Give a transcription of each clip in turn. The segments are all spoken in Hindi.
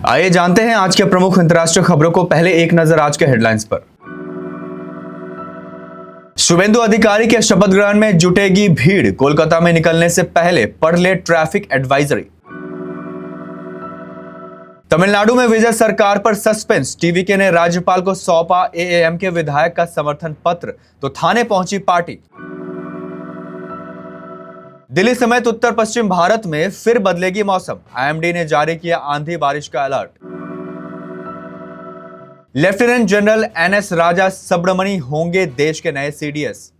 आइए जानते हैं आज के प्रमुख अंतर्राष्ट्रीय खबरों को। पहले एक नजर आज के हेडलाइंस पर। शुभेंदु अधिकारी के शपथ ग्रहण में जुटेगी भीड़, कोलकाता में निकलने से पहले पढ़ ले ट्रैफिक एडवाइजरी। तमिलनाडु में विजय सरकार पर सस्पेंस, टीवीके ने राज्यपाल को सौंपा एएएम के विधायक का समर्थन पत्र, तो थाने पहुंची पार्टी। दिल्ली समेत उत्तर पश्चिम भारत में फिर बदलेगी मौसम, आईएमडी ने जारी किया आंधी बारिश का अलर्ट। लेफ्टिनेंट जनरल एनएस राजा सुब्रमणी होंगे देश के नए सीडीएस।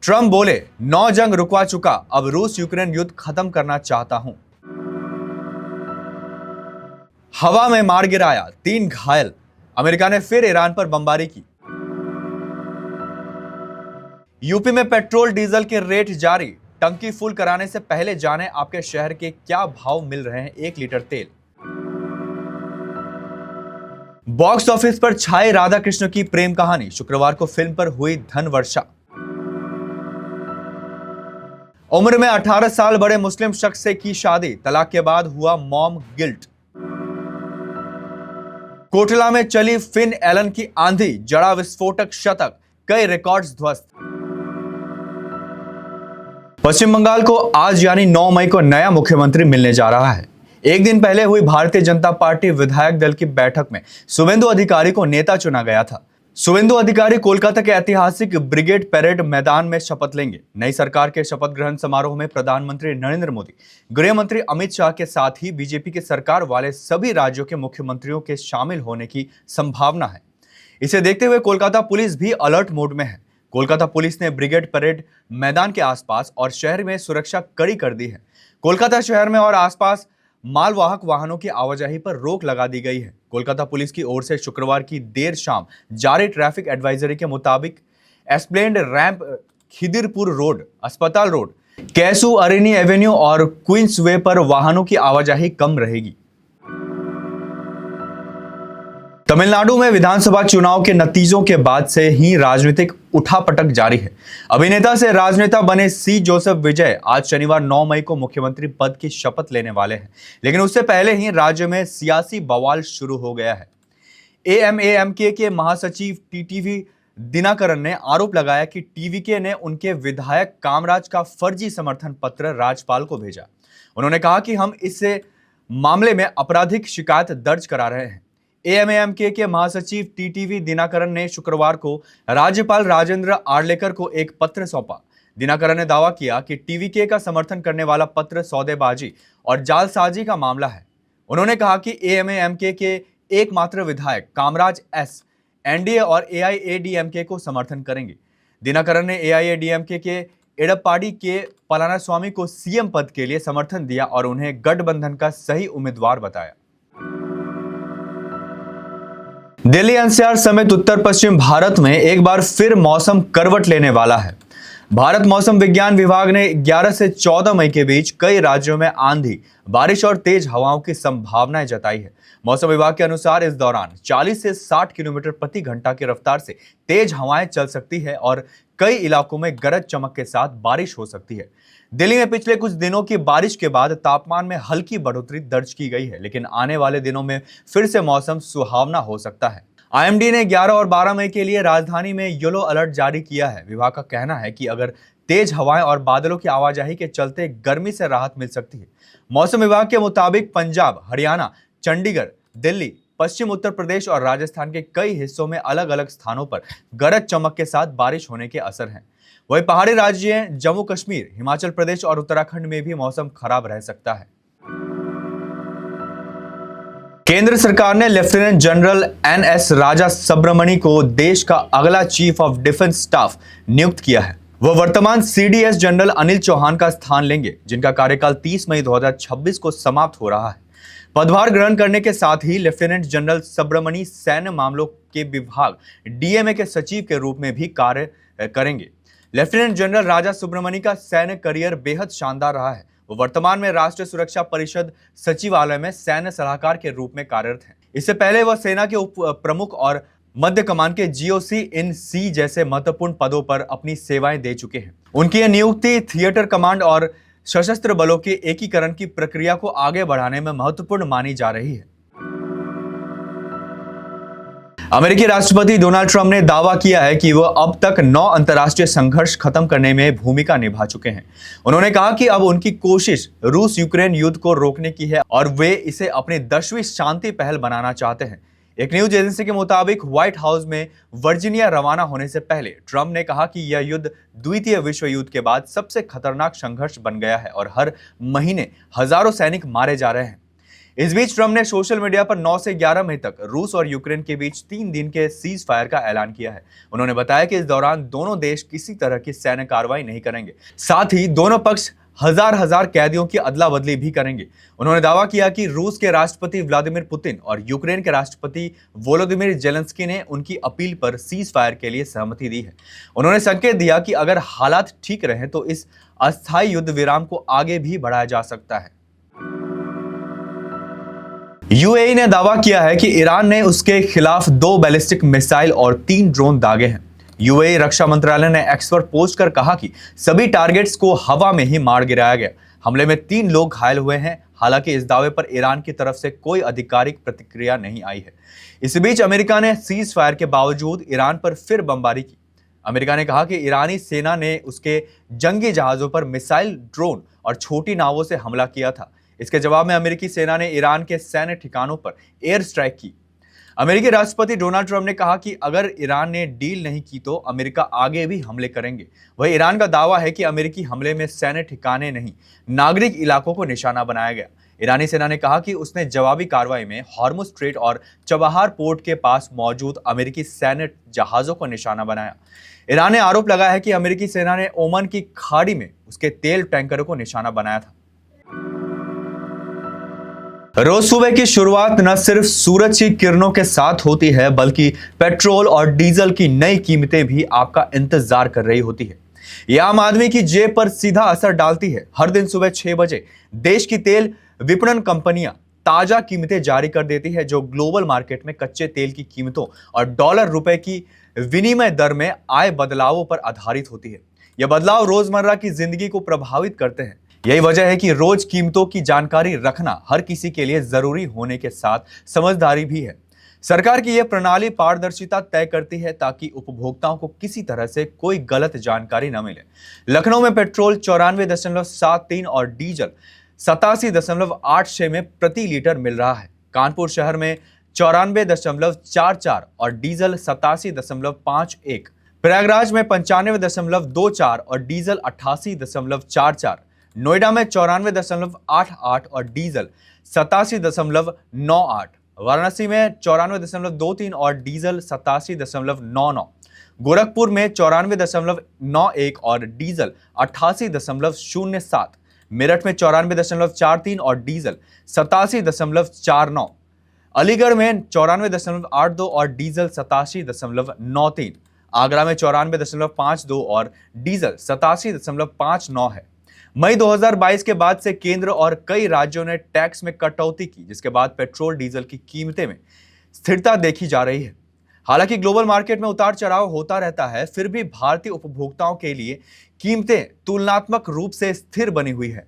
ट्रंप बोले 9 जंग रुकवा चुका, अब रूस यूक्रेन युद्ध खत्म करना चाहता हूं। हवा में मार गिराया, 3 घायल, अमेरिका ने फिर ईरान पर बमबारी की। यूपी में पेट्रोल डीजल के रेट जारी, टंकी फुल कराने से पहले जानें आपके शहर के क्या भाव मिल रहे हैं 1 लीटर तेल। बॉक्स ऑफिस पर छाई राधा कृष्ण की प्रेम कहानी, शुक्रवार को फिल्म पर हुई धन वर्षा। उम्र में 18 साल बड़े मुस्लिम शख्स से की शादी, तलाक के बाद हुआ मॉम गिल्ट। कोटला में चली फिन एलन की आंधी, जड़ा विस्फोटक शतक, कई रिकॉर्ड्स ध्वस्त। पश्चिम बंगाल को आज यानी 9 मई को नया मुख्यमंत्री मिलने जा रहा है। एक दिन पहले हुई भारतीय जनता पार्टी विधायक दल की बैठक में शुभेंदु अधिकारी को नेता चुना गया था। शुभेंदु अधिकारी कोलकाता के ऐतिहासिक ब्रिगेड परेड मैदान में शपथ लेंगे। नई सरकार के शपथ ग्रहण समारोह में प्रधानमंत्री नरेंद्र मोदी, गृह मंत्री अमित शाह के साथ ही बीजेपी की सरकार वाले सभी राज्यों के मुख्यमंत्रियों के शामिल होने की संभावना है। इसे देखते हुए कोलकाता पुलिस भी अलर्ट मोड में है। कोलकाता पुलिस ने ब्रिगेड परेड मैदान के आसपास और शहर में सुरक्षा कड़ी कर दी है। कोलकाता शहर में और आसपास मालवाहक वाहनों की आवाजाही पर रोक लगा दी गई है। कोलकाता पुलिस की ओर से शुक्रवार की देर शाम जारी ट्रैफिक एडवाइजरी के मुताबिक एस्प्लेंड रैंप, खिदिरपुर रोड, अस्पताल रोड, कैसू अरिनी एवेन्यू और क्वींस वे पर वाहनों की आवाजाही कम रहेगी। तमिलनाडु में विधानसभा चुनाव के नतीजों के बाद से ही राजनीतिक उठापटक जारी है। अभिनेता से राजनेता बने सी जोसेफ विजय आज शनिवार 9 मई को मुख्यमंत्री पद की शपथ लेने वाले हैं, लेकिन उससे पहले ही राज्य में सियासी बवाल शुरू हो गया है। एएमएमके के महासचिव टीटीवी दिनाकरन ने आरोप लगाया कि टीवीके ने उनके विधायक कामराज का फर्जी समर्थन पत्र राज्यपाल को भेजा। उन्होंने कहा कि हम इस मामले में आपराधिक शिकायत दर्ज करा रहे हैं। एएमएमके के महासचिव टीटीवी दिनाकरन ने शुक्रवार को राज्यपाल राजेंद्र आर्लेकर को एक पत्र सौंपा। दिनाकरन ने दावा किया कि टीवीके का समर्थन करने वाला पत्र सौदेबाजी और जालसाजी का मामला है। उन्होंने कहा कि एएमएमके के एकमात्र विधायक कामराज एस एनडीए और एआईएडीएमके को समर्थन करेंगे। दिनाकरन ने एआईएडीएमके के एडप्पाडी के पलानीस्वामी को सीएम पद के लिए समर्थन दिया और उन्हें गठबंधन का सही उम्मीदवार बताया। दिल्ली एनसीआर समेत उत्तर पश्चिम भारत में एक बार फिर मौसम करवट लेने वाला है। भारत मौसम विज्ञान विभाग ने 11 से 14 मई के बीच कई राज्यों में आंधी, बारिश और तेज हवाओं की संभावनाएं जताई है। मौसम विभाग के अनुसार इस दौरान 40 से 60 किलोमीटर प्रति घंटा की रफ्तार से तेज हवाएं चल सकती है और कई इलाकों में गरज चमक के साथ बारिश हो सकती है। दिल्ली में पिछले कुछ दिनों की बारिश के बाद तापमान में हल्की बढ़ोतरी दर्ज की गई है, लेकिन आने वाले दिनों में फिर से मौसम सुहावना हो सकता है। आईएमडी ने 11 और 12 मई के लिए राजधानी में येलो अलर्ट जारी किया है। विभाग का कहना है कि अगर तेज हवाएं और बादलों की आवाजाही के चलते गर्मी से राहत मिल सकती है। मौसम विभाग के मुताबिक पंजाब, हरियाणा, चंडीगढ़, दिल्ली, पश्चिम उत्तर प्रदेश और राजस्थान के कई हिस्सों में अलग अलग स्थानों पर गरज चमक के साथ बारिश होने के असर हैं। वहीं पहाड़ी राज्य जम्मू कश्मीर, हिमाचल प्रदेश और उत्तराखंड में भी मौसम खराब रह सकता है। केंद्र सरकार ने लेफ्टिनेंट जनरल एनएस राजा सुब्रमणी को देश का अगला चीफ ऑफ डिफेंस स्टाफ नियुक्त किया है। वह वर्तमान सीडीएस जनरल अनिल चौहान का स्थान लेंगे, जिनका कार्यकाल 30 मई 2026 को समाप्त हो रहा है। पदभार ग्रहण करने के साथ ही लेफ्टिनेंट जनरल सुब्रमणी सैन्य मामलों के विभाग डीएमए के सचिव के रूप में भी कार्य करेंगे। लेफ्टिनेंट जनरल राजा सुब्रमणी का सैन्य करियर बेहद शानदार रहा है। वो वर्तमान में राष्ट्रीय सुरक्षा परिषद सचिवालय में सैन्य सलाहकार के रूप में कार्यरत हैं। इससे पहले वह सेना के उप प्रमुख और मध्य कमान के जीओसी इन सी जैसे महत्वपूर्ण पदों पर अपनी सेवाएं दे चुके हैं। उनकी यह नियुक्ति थिएटर कमांड और सशस्त्र बलों के एकीकरण की प्रक्रिया को आगे बढ़ाने में महत्वपूर्ण मानी जा रही है। अमेरिकी राष्ट्रपति डोनाल्ड ट्रंप ने दावा किया है कि वह अब तक 9 अंतर्राष्ट्रीय संघर्ष खत्म करने में भूमिका निभा चुके हैं। उन्होंने कहा कि अब उनकी कोशिश रूस यूक्रेन युद्ध को रोकने की है और वे इसे अपनी 10वीं शांति पहल बनाना चाहते हैं। एक न्यूज एजेंसी के मुताबिक व्हाइट हाउस में वर्जीनिया रवाना होने से पहले ट्रंप ने कहा कि यह युद्ध द्वितीय विश्व युद्ध के बाद सबसे खतरनाक संघर्ष बन गया है और हर महीने हजारों सैनिक मारे जा रहे हैं। इस बीच ट्रंप ने सोशल मीडिया पर 9 से 11 मई तक रूस और यूक्रेन के बीच 3 दिन के सीज फायर का ऐलान किया है। उन्होंने बताया कि इस दौरान दोनों देश किसी तरह की सैन्य कार्रवाई नहीं करेंगे। साथ ही दोनों पक्ष हजार कैदियों की अदला बदली भी करेंगे। उन्होंने दावा किया कि रूस के राष्ट्रपति व्लादिमीर पुतिन और यूक्रेन के राष्ट्रपति वोलोदिमीर जेलेंस्की ने उनकी अपील पर सीज फायर के लिए सहमति दी है। उन्होंने संकेत दिया कि अगर हालात ठीक रहें तो इस अस्थायी युद्ध विराम को आगे भी बढ़ाया जा सकता है। यूएई ने दावा किया है कि ईरान ने उसके खिलाफ 2 बैलिस्टिक मिसाइल और 3 ड्रोन दागे हैं। यूएई रक्षा मंत्रालय ने एक्स पर पोस्ट कर कहा कि सभी टारगेट्स को हवा में ही मार गिराया गया। हमले में 3 लोग घायल हुए हैं। हालांकि इस दावे पर ईरान की तरफ से कोई आधिकारिक प्रतिक्रिया नहीं आई है। इस बीच अमेरिका ने सीज फायर के बावजूद ईरान पर फिर बमबारी की। अमेरिका ने कहा कि ईरानी सेना ने उसके जंगी जहाजों पर मिसाइल, ड्रोन और छोटी नावों से हमला किया था। इसके जवाब में अमेरिकी सेना ने ईरान के सैन्य ठिकानों पर एयर स्ट्राइक की। अमेरिकी राष्ट्रपति डोनाल्ड ट्रंप ने कहा कि अगर ईरान ने डील नहीं की तो अमेरिका आगे भी हमले करेंगे। वहीं ईरान का दावा है कि अमेरिकी हमले में सैन्य ठिकाने नहीं, नागरिक इलाकों को निशाना बनाया गया। ईरानी सेना ने कहा कि उसने जवाबी कार्रवाई में हॉर्मुज स्ट्रेट और चबहार पोर्ट के पास मौजूद अमेरिकी सैन्य जहाजों को निशाना बनाया। ईरान ने आरोप लगाया है कि अमेरिकी सेना ने ओमान की खाड़ी में उसके तेल टैंकरों को निशाना बनाया था। रोज सुबह की शुरुआत न सिर्फ सूरज की किरणों के साथ होती है बल्कि पेट्रोल और डीजल की नई कीमतें भी आपका इंतजार कर रही होती है। यह आम आदमी की जेब पर सीधा असर डालती है। हर दिन सुबह 6 बजे देश की तेल विपणन कंपनियां ताजा कीमतें जारी कर देती है जो ग्लोबल मार्केट में कच्चे तेल की कीमतों और डॉलर रुपए की विनिमय दर में आए बदलावों पर आधारित होती है। यह बदलाव रोजमर्रा की जिंदगी को प्रभावित करते हैं। यही वजह है कि रोज कीमतों की जानकारी रखना हर किसी के लिए जरूरी होने के साथ समझदारी भी है। सरकार की यह प्रणाली पारदर्शिता तय करती है ताकि उपभोक्ताओं को किसी तरह से कोई गलत जानकारी न मिले। लखनऊ में पेट्रोल 94.73 और डीजल 87.86 में प्रति लीटर मिल रहा है। कानपुर शहर में 94.44 और डीजल 87.51, प्रयागराज में 95.24 और डीजल 88.44, नोएडा में 94.88 और डीजल 87.98, वाराणसी में 94.23 और डीजल 87.99, गोरखपुर में 94.91 और डीजल 88.07, मेरठ में 94.43 और डीजल 87.49, अलीगढ़ में 94.82 और डीजल 87.93, आगरा में 94.52 और डीजल 87.59 है। मई 2022 के बाद से केंद्र और कई राज्यों ने टैक्स में कटौती की, जिसके बाद पेट्रोल डीजल की कीमतें में स्थिरता देखी जा रही है। हालांकि ग्लोबल मार्केट में उतार चढ़ाव होता रहता है, फिर भी भारतीय उपभोक्ताओं के लिए कीमतें तुलनात्मक रूप से स्थिर बनी हुई है।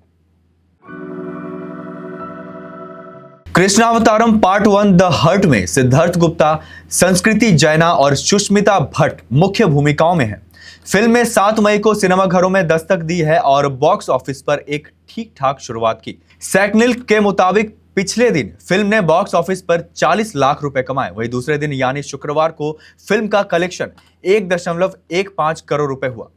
कृष्णावतारम पार्ट 1 द हर्ट में सिद्धार्थ गुप्ता, संस्कृति जैना और सुष्मिता भट्ट मुख्य भूमिकाओं में है। फिल्म में 7 मई को सिनेमाघरों में दस्तक दी है और बॉक्स ऑफिस पर एक ठीक ठाक शुरुआत की। सैकनिल के मुताबिक पिछले दिन फिल्म ने बॉक्स ऑफिस पर 40 लाख रुपए कमाए। वहीं दूसरे दिन यानी शुक्रवार को फिल्म का कलेक्शन 1.15 करोड़ रुपए हुआ।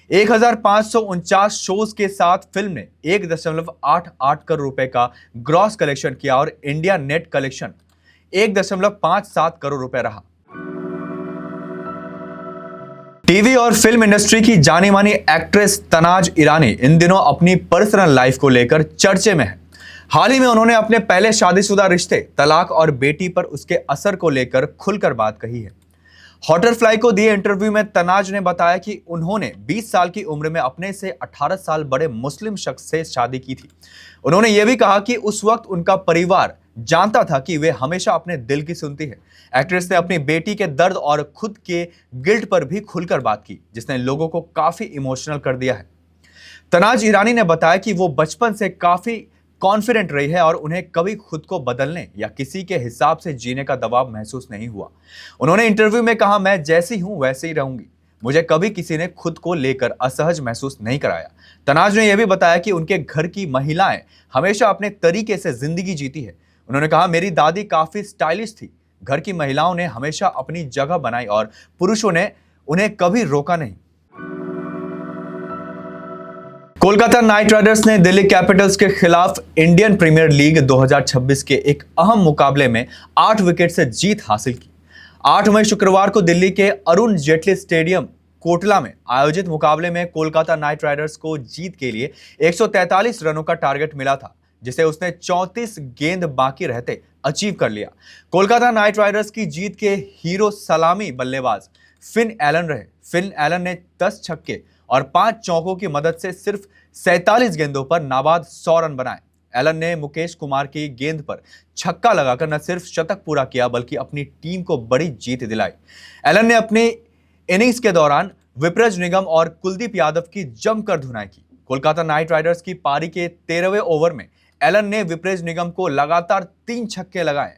1549 शोज के साथ फिल्म ने 1.88 करोड़ रुपए का ग्रॉस कलेक्शन किया और इंडिया नेट कलेक्शन 1.57 करोड़ रुपए रहा। टीवी और फिल्म इंडस्ट्री की जानी मानी एक्ट्रेस तनाज ईरानी इन दिनों अपनी पर्सनल लाइफ को लेकर चर्चे में है। हाल ही में उन्होंने अपने पहले शादीशुदा रिश्ते, तलाक और बेटी पर उसके असर को लेकर खुलकर बात कही है। हॉटरफ्लाई को दिए इंटरव्यू में तनाज ने बताया कि उन्होंने 20 साल की उम्र में अपने से 18 साल बड़े मुस्लिम शख्स से शादी की थी। उन्होंने यह भी कहा कि उस वक्त उनका परिवार जानता था कि वे हमेशा अपने दिल की सुनती है। एक्ट्रेस ने अपनी बेटी के दर्द और खुद के गिल्ट पर भी खुलकर बात की, जिसने लोगों को काफी इमोशनल कर दिया है। तनाज ईरानी ने बताया कि वो बचपन से काफी कॉन्फिडेंट रही है और उन्हें कभी खुद को बदलने या किसी के हिसाब से जीने का दबाव महसूस नहीं हुआ। उन्होंने इंटरव्यू में कहा, मैं जैसी हूं वैसे ही रहूंगी, मुझे कभी किसी ने खुद को लेकर असहज महसूस नहीं कराया। तनाज ने यह भी बताया कि उनके घर की महिलाएं हमेशा अपने तरीके से जिंदगी जीती है। उन्होंने कहा, मेरी दादी काफी स्टाइलिश थी, घर की महिलाओं ने हमेशा अपनी जगह बनाई और पुरुषों ने उन्हें कभी रोका नहीं। कोलकाता नाइट राइडर्स ने दिल्ली कैपिटल्स के खिलाफ इंडियन प्रीमियर लीग 2026 के एक अहम मुकाबले में 8 विकेट से जीत हासिल की। 8 मई शुक्रवार को दिल्ली के अरुण जेटली स्टेडियम कोटला में आयोजित मुकाबले में कोलकाता नाइट राइडर्स को जीत के लिए 143 रनों का टारगेट मिला था, जिसे उसने 34 गेंद बाकी रहते अचीव कर लिया। कोलकाता नाइट राइडर्स की जीत के हीरो सलामी बल्लेबाज फिन एलन रहे। फिन एलन ने 10 छक्के और 5 चौकों की मदद से सिर्फ 47 गेंदों पर नाबाद 100 रन बनाए। एलन ने मुकेश कुमार की गेंद पर छक्का लगाकर न सिर्फ शतक पूरा किया बल्कि अपनी टीम को बड़ी जीत दिलाई। एलन ने अपनी इनिंग्स के दौरान विपरज निगम और कुलदीप यादव की जमकर धुनाई की। कोलकाता नाइट राइडर्स की पारी के 13वें ओवर में एलन ने विपरज निगम को लगातार 3 छक्के लगाए।